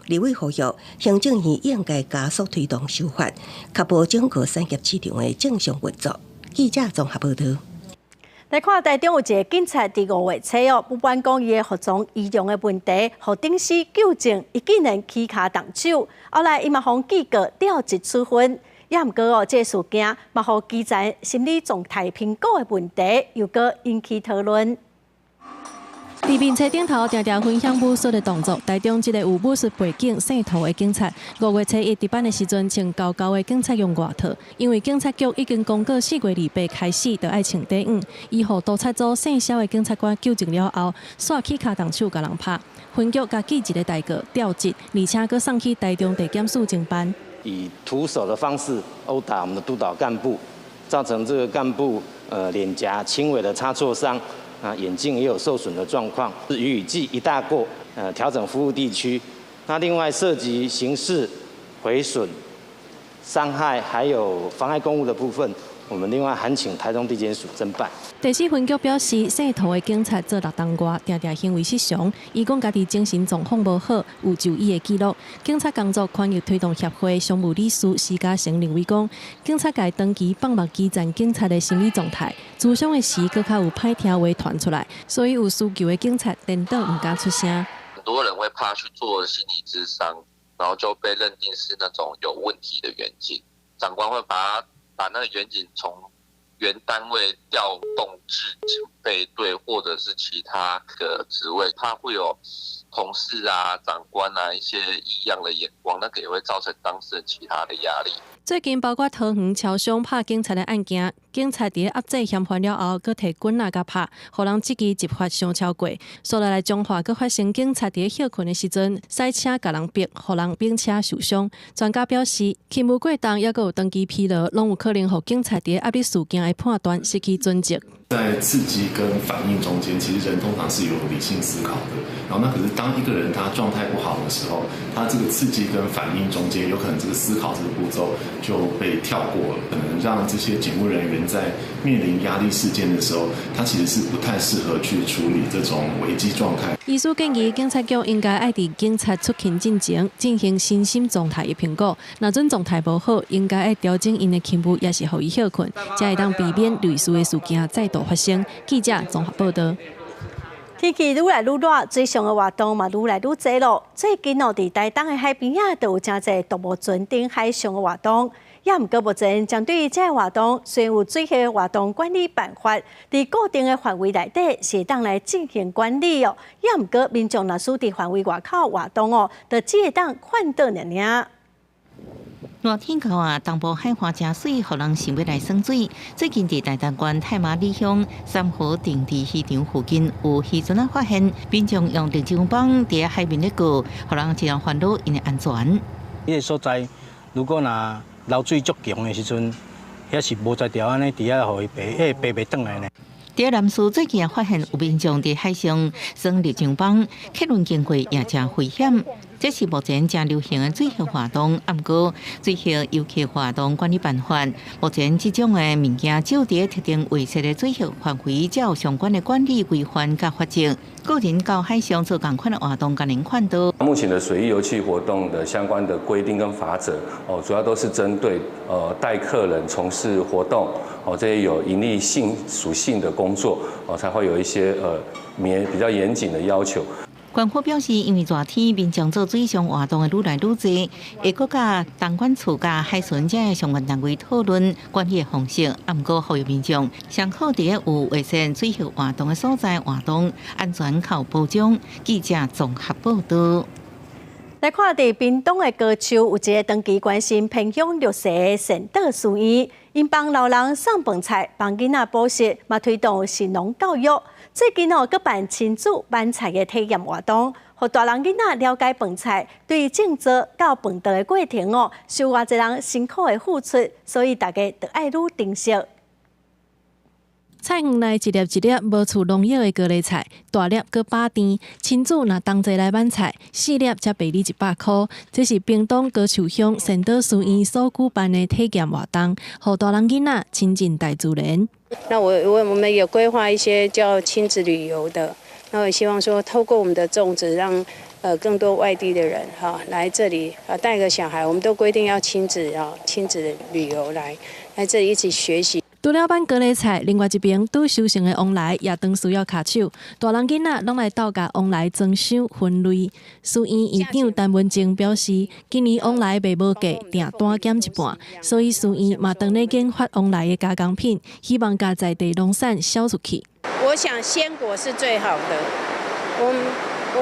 立委呼吁，行政院应该加速推动修法，确保整个产业市场的正常运作。记者综合报道。来看台中有一个警察伫5月初不管讲伊的服装仪容的问题，互警司纠正，伊竟然起骹动手，后来伊嘛互记过调职处分。也毋过这事件嘛互基层心理状态评估的问题，又搁引起讨论。伫面车顶头常常分享武术的动作，台中一个有武术背景姓涂的警察，5月初一值班的时阵穿高高的警察用外套，因为警察局已经公告4月28开始就爱穿底衣，伊互督察组姓肖的警察官纠正了后，煞起骹动手甲人拍，分局甲记一个代告调职，而且搁送去台中地检署侦办。以徒手的方式殴打我们的督导干部，造成这个干部脸颊轻微的擦挫伤。眼镜也有受损的状况，予以记一大过，调整服务地区。那另外涉及刑事毁损、伤害还有妨碍公务的部分，我们另外函请台中地检署侦办。第4分局表示，姓涂的警察做6冬外，常常行为失常。伊讲家己精神状况无好，有就医的记录。警察工作权益推动协会常务理事施家成认为讲，警察界长期放目基层警察的心理状态，咨商的时更较有歹听话传出来，所以有需求的警察颠倒唔敢出声。很多人会怕去做心理咨商，然后就被认定是那种有问题的员警，长官会把那个员警从原单位调动至警备队或者是其他个职位，怕会有同事啊、长官啊一些异样的眼光，那个也会造成当事人其他的压力。最近包括桃园超商拍警察的案件，警察伫压制嫌犯了后，佫摕棍仔甲拍，互人积极执法上超过。所来彰化佫发生警察伫休困的时阵塞车甲人逼，互人并车受伤。专家表示，勤务过重也佫有长期疲劳，拢有可能互警察伫压力事件的判断失去准则。在刺激跟反应中间，其实人通常是有理性思考的。然后，那可是当一个人他状态不好的时候，他这个刺激跟反应中间，有可能这个思考这个步骤就被跳过了，可能让这些警务人员在面临压力事件的时候，他其实是不太适合去处理这种危机状态。医师建议，警察局应该爱伫警察出勤进前进行身心状态的评估，若准状态无好，应该爱调整因的勤务，也是互伊休困，才会当避免类似的事件再度发生。记者综合报道。天气愈来愈热，水上的活动嘛愈来愈多咯。最近伫台东的海边啊，都有真侪独木船顶海上的活动。也毋过目前针对这个活动，虽然有水下活动管理办法，伫固定的范围内底是当来进行管理哦。也毋过民众若属伫范围外口活动哦，就只会当看到尔。热天到啊，东部海花真水，互人想要来耍水。最近伫台东县太麻里乡三河定地渔场附近有渔船发现民众用电线棒伫海面咧过，互人尽量烦恼因的安全。迄个所在，如果若流水足强的时阵，遐是无在条安尼伫遐，互伊爬，爬袂转来呢。在南苏最近也发现有民众伫海上装立桨帮，客轮经过也真危险。这是目前正流行的水下活动，不过水下游客活动管理办法，目前这种的物件只有伫特定位设的水下范围才有相关的管理规范甲法则。个人到海上做同款的活动，甲您看到。目前的水域游憩活动的相关的规定跟法则，主要都是针对带客人从事活动，这些有盈利性属性的工作，才会有一些比较严谨的要求。官方表示，因为热天民众做水上活动的愈来愈多，会搁甲东管处甲海巡这的相关单位讨论管理的方式，不过呼吁民众上好伫有卫生水下活动的所在活动安全靠保障。记者综合报道。来看伫屏东的高树有一个长期关心偏乡弱势的善导师院，因帮老人送饭菜，帮囡仔补习，嘛推动食农教育。最近搁办亲子晚菜的体验活动，互大人囡仔了解饭菜对种植到饭桌的过程受偌侪人辛苦的付出，所以大家都爱愈珍惜。菜园内一粒一粒无处农药的高丽菜，大粒搁把甜，亲子若同齐来买菜，4粒才卖你100块。这是屏东高树乡善导师院所举办的体验活动，互大人囡仔亲近大自然。那我们也规划一些叫亲子旅游的，那我希望说透过我们的种植，让更多外地的人来这里带个小孩，我们都规定要亲子旅游来这里一起学习。除了办高丽菜，另外一边拄收成的旺来也当需要卡手，大人囡仔拢来斗甲旺来装箱分类。师院院长陈文静表示，今年旺来卖无价，订单减一半，所以师院嘛当咧研发旺来的加工品，希望甲在地农产销出去。我想鲜果是最好的，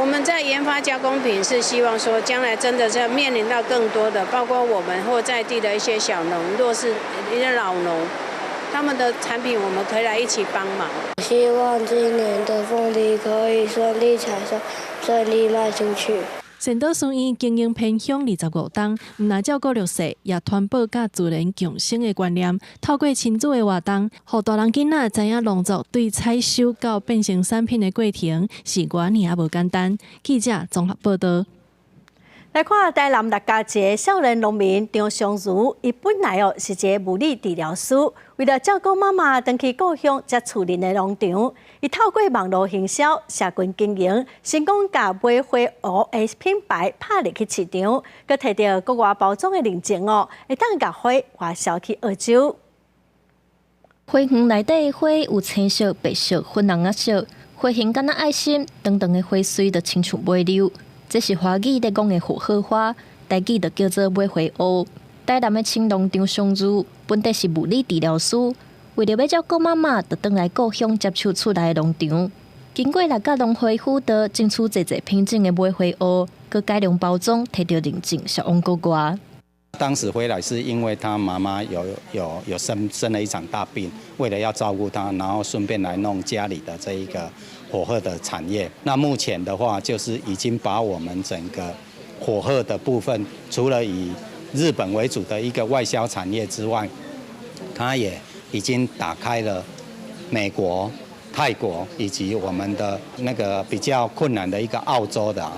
我们在研发加工品是希望说，将来真的是面临到更多的，包括我们或在地的一些小农，若是一些老农。他们的产品，我们可以来一起帮忙。希望今年的凤梨可以顺利采收，顺利卖出去。善导师院经营偏乡25档，唔但照顾弱势，也传播甲自然共生的观念。透过亲子的活动，互大人囡仔知影农作对采收到变成产品的过程是偌尔也无简单。记者综合报道。来看台南六甲一个少年农民张尚如，伊本来是一个物理治疗师，为了照顾妈妈回去故乡才厝邻的农场，伊透过网络行销、社群经营，成功甲买花鹅的品牌拍入去市场，佮摕到国外包装的认证会当甲花外销去澳洲。花园内底的花有青色、白色、粉红仔色，花形敢若爱心，长长的花穗就亲像梅柳。这是华语在讲的火荷花，台语就叫做买花乌。台南的青农张尚如本地是物理治疗师，为了要照顾妈妈，就回来故乡接触厝内的农场。经过六甲农会辅导，争取侪品种的买花乌，佮改良包装，摕到认证，销往国外。当时回来是因为他妈妈有生了一场大病，为了要照顾他，然后顺便来弄家里的这一个火鹤的产业。那目前的话，就是已经把我们整个火鹤的部分，除了以日本为主的一个外销产业之外，它也已经打开了美国、泰国以及我们的那个比较困难的一个澳洲的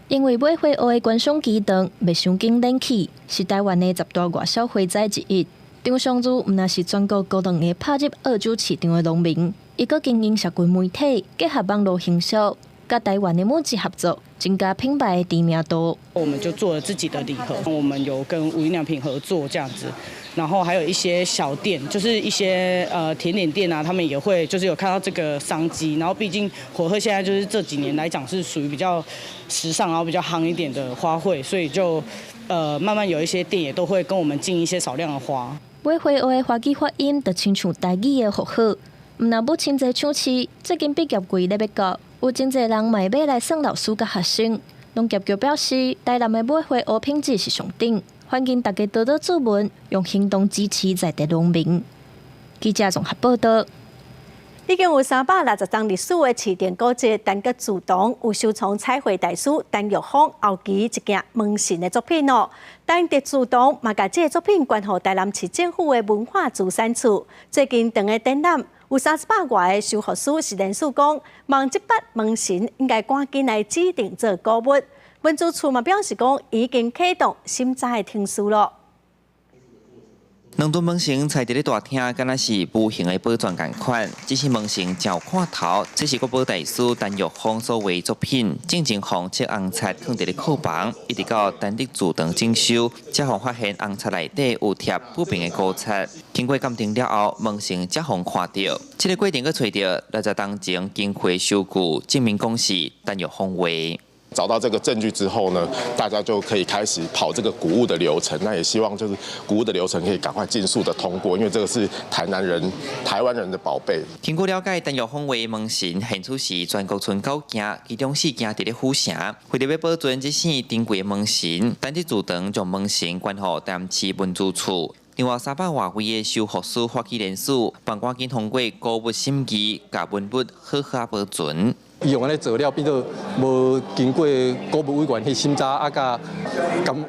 因为买花乌的观赏期长未伤紧冷起，是台湾的10大外销花材之一。张尚如毋但是全国高档的拍入澳洲市场的农民，伊阁经营社群媒体，结合网络行销，甲台湾的母子合作，增加品牌的知名度。我们就做了自己的礼盒，我们有跟无印良品合作这样子。然后还有一些小店，就是一些甜点店啊，他们也会就是有看到这个商机。然后毕竟火鹤现在就是这几年来讲是属于比较时尚，然后比较夯一点的花卉，所以就慢慢有一些店也都会跟我们进一些少量的花。买花乌的华语发音就亲像台语的火鹤，毋但要亲侪抢市，最近毕业季咧要到，有真侪人买买来送老师甲学生。农业局表示，台南的买花乌品质是上顶。欢迎大家多多注文，用行动支持在地农民。记者综合报道。已经有360张历史的市电古迹，但佮自动有收藏彩绘大师陈玉芳后期一件门神的作品但伫自动嘛，甲这个作品捐予台南市政府的文化资产处。最近等个展览，有38外的修学士是连署讲，望这笔门神应该赶紧来指定做古物。文资处嘛表示讲，已经启动审查的程序了。两吨门神踩伫咧大厅，敢若是无形的宝钻共款。只是门神照看头，这是国宝大师陈玉峰所画作品，正正红切红漆放伫咧库房，一直到单日自堂整修，才互发现红漆内底有贴不平的古漆。经过鉴定了后，门神才互看到。这个过程，佮找到60当前经回收据，证明讲是陈玉峰画。找到这个证据之后呢，大家就可以开始跑这个古物的流程。那也希望就是古物的流程可以赶快尽速的通过，因为这个是台湾人的宝贝。经过了解，陈玉峰画门神现出是全国村9件，其中4件伫咧府城。为了要保存这4珍贵的门神，单日自堂将门神关予台南市文资处。另外300外位的修学士发起联署，帮赶紧通过古物审议，甲文物好好保存。伊用安尼做了，变做无经过古物委员去审查，啊，甲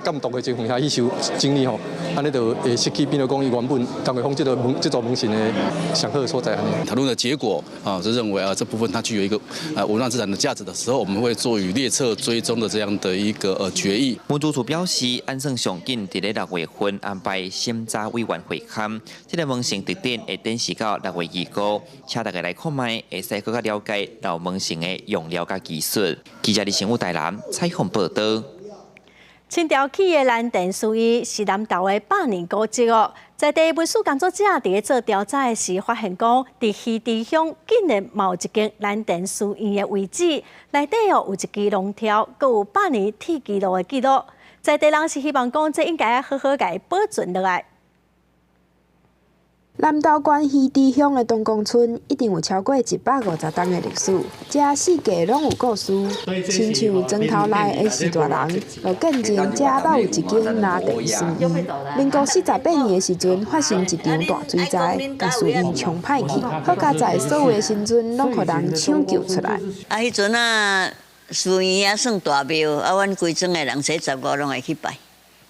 监督的情况下去收整理吼，安尼就会失去变做讲伊原本陈玉峰这座门神的上好的所在安尼。讨论的结果啊，是认为这部分它具有一个文化资产的价值的时候，我们会做与列册追踪的这样的一个决议。文资处表示，按算上紧伫咧6月份安排审查委员会刊，这个门神特典会展示到6月25，请大家来看卖，会使更加了解老门神的用料甲技术。记者李成武台南采访报道。青条企业蓝电事业是南投的百年古迹哦。在地文书工作者伫咧做调查的时，发现讲，伫溪池乡竟然有一间蓝电事业的遗址，内底有一支龙条，阁有百年铁记录的记录。在地人是希望讲，这应该好好甲保存落来。南投县溪池乡的东宫村一定有超过150年的历史，这四界拢有故事。亲像庄头内的徐大人，就见证这倒有一间蓝电事业。民国48年的时阵，发生一场大水灾，甲事业冲歹去。好佳在所有的生存拢互人抢救出来。迄阵事业也算大庙，阮规庄的人15拢会去拜，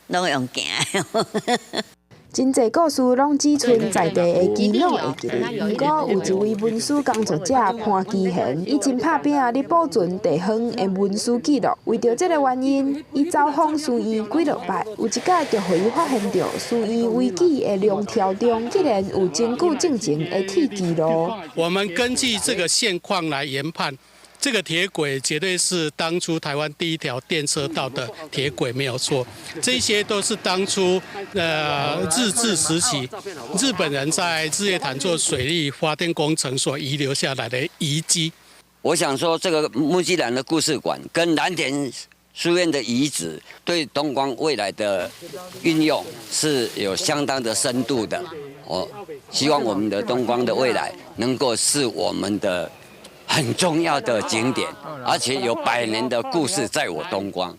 拢用行的。真侪故事拢只存在地的基隆会记哩，不过有一位文书工作者潘基贤，伊真拍拼咧保存地方的文书记录。为着这个原因，伊走访事院几落摆，有一届就互伊发现到事院遗址的龙条中，竟然有真久正前的铁记录。我们根据这个现况来研判。这个铁轨绝对是当初台湾第一条电车道的铁轨，没有错。这些都是当初日治时期日本人在日月潭做水利发电工程所遗留下来的遗迹。我想说，这个木屐兰的故事馆跟蓝田书院的遗址，对东光未来的运用是有相当的深度的。我希望我们的东光的未来能够是我们的很重要的景点，而且有100年的故事在我东光。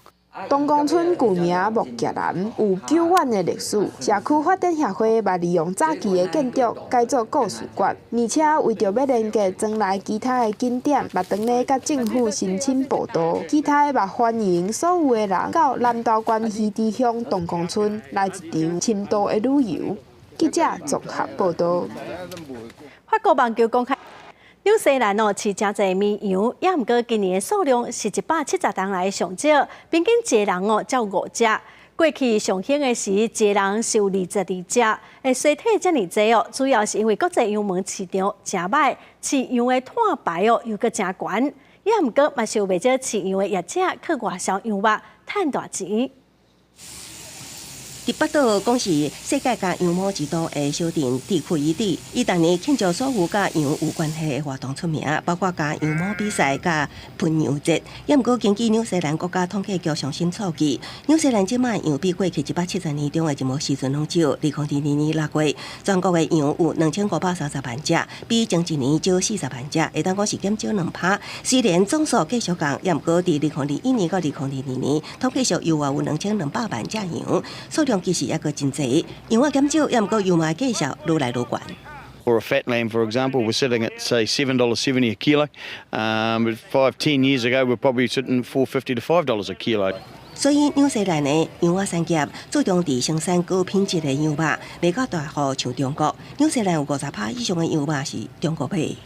东宫村旧名木屐兰，有久远的历史。社区发展协会嘛利用早期的建筑改造故事馆，而且为着要连接庄内其他的景点，嘛当咧甲政府申请报道。其他嘛欢迎所有的人到南投县溪池乡东宫村来一场深度的旅游。记者综合报道。法国网球公开。纽西兰饲真侪绵羊，也毋过今年的数量是170人来上少，平均一个人才有5只。过去上兴的时，一个人是有22只，会衰退遮尔济哦，主要是因为国际羊毛市场真歹，饲羊的碳排又阁真悬。也毋过嘛是有袂少饲羊的业者去外销羊肉，赚大钱。伫北岛讲是世界甲羊毛之都的小镇地区遗址，伊逐年庆祝所有甲羊有关系的活动出名，包括甲羊毛比赛、甲喷羊节。也毋过根据纽西兰国家统计局上新数据，纽西兰即卖羊比过去170年中的一毛时阵拢少。2022年6月，全国的羊有2530万只，比前一年少40万只，会当讲是减少2%。虽然总数继续降，也毋过伫2021年到2022年，统计上又话有2200万只羊，数量其实也个真侪，羊仔减少，也毋过羊卖价少愈来愈悬。Or a fat lamb, for example, we're selling at say $7.70 a kilo. But 5-10 years ago, we're probably sitting $4.50 to $5 a kilo. 所以纽西兰的羊肉产业注重伫生产高品质的羊肉，袂到大户像中国。纽西兰有50%以上的羊肉是中國買。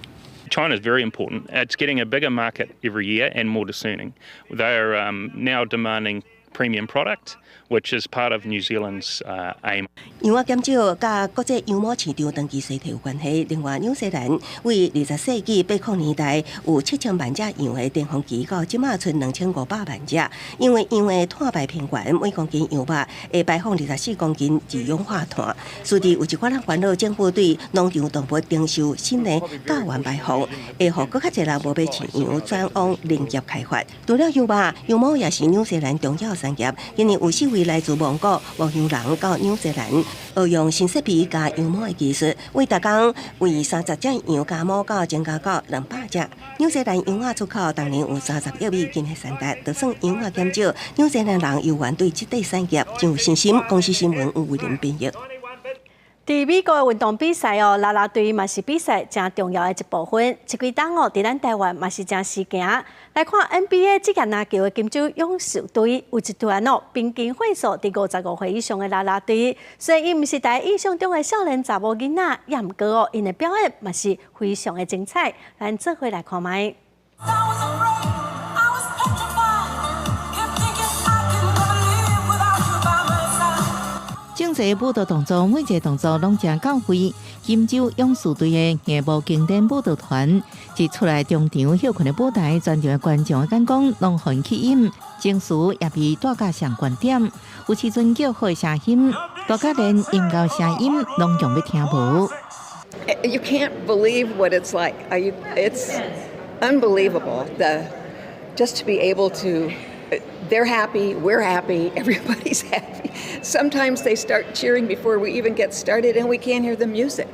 China is very important. It's getting a bigger market every year and more discerning. They are now demanding premium product, which is part of New Zealand's aim. 羊肉减少甲国际羊毛市场长期衰退有关系。另外，纽西兰为20世纪80年代有7000万只羊的巅峰期，到即马剩2500万只。因为羊的碳排偏悬，每公斤羊肉会排放24公斤二氧化碳。随之有一寡人烦恼，政府对农场动物征收新的价源排放，会互更较侪人无买饲羊，转往林业开发。除了羊肉，羊毛也是纽西兰重要产业。今年有4位来自蒙古牧羊人到纽西兰。 学用新设备加羊毛的技术，为逐工为30只羊加毛到增加到200只。纽西兰羊肉出口当年有30亿美金的产值，就算羊肉减少，纽西兰人犹原对这类产业真有信心。公司新闻有为您编译。伫美国的运动比赛啦啦队嘛是比赛真重要的一部分。这几档伫咱台湾嘛是真时行。来看 NBA 职业篮球的金州勇士队有一团平均岁数伫55岁以上的啦啦队，虽然伊毋是大家印象中的少年查某囡仔，也毋过因的表演嘛是非常的精彩。咱做伙来看卖。 整齐舞蹈动作，每一个动作拢真到位。金州勇士队的夜幕经典舞蹈团，一出来中场休困的舞台，全场的观众的眼光拢很起引，情绪也被带到上观点。有时阵叫好的声音，大家连音乐声音拢用要听无。You can't believe what it's like. It's unbelievable. Just to be able to. They're happy, we're happy, everybody's happy. Sometimes they start cheering before we even get started and we can't hear the music.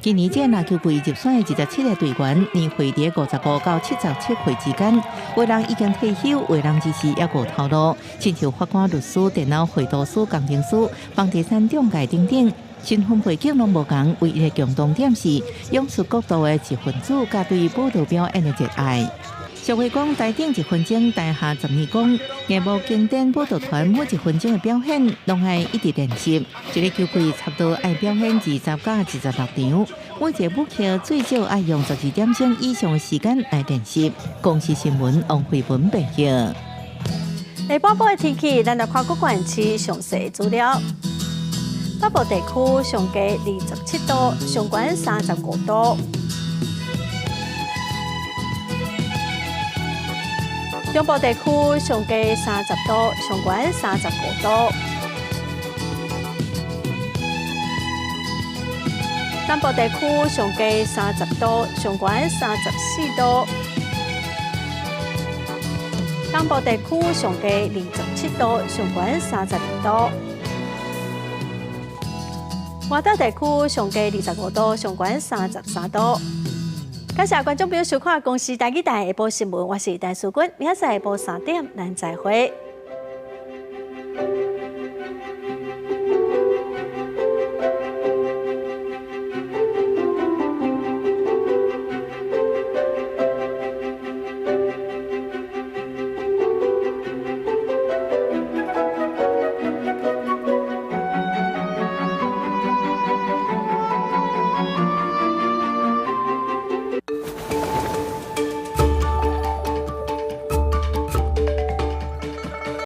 今年这篮球队入选的27个队员，年岁伫55到77岁之间，有人已经退休，有人只是还无头路，亲像法官、律师、电脑绘图师、工程师、房地产中介等等，身份背景拢无同，唯一的共同点是勇士国度的一份子，甲对舞蹈表演的热爱。 小慧讲，台顶1分钟，台下12公。夜幕经典舞蹈团每1分钟的表演，拢爱一直练习。一个球队差不多爱表演20到26场，每一个舞曲最少爱用12点钟以上的时间来练习。公司新闻王慧文报道。下半部的天气，咱来看各县市详细资料。北部地区上低27度，上悬35度。 中部地区上低30度，上悬35度；南部地区上低30度，上悬34度；东部地区上低27度，上悬32度；外岛地区上低25度，上悬33度。 感谢观众朋友收看《公视台语台下晡新闻》，我是陈淑君，明仔载下晡3点，咱再会。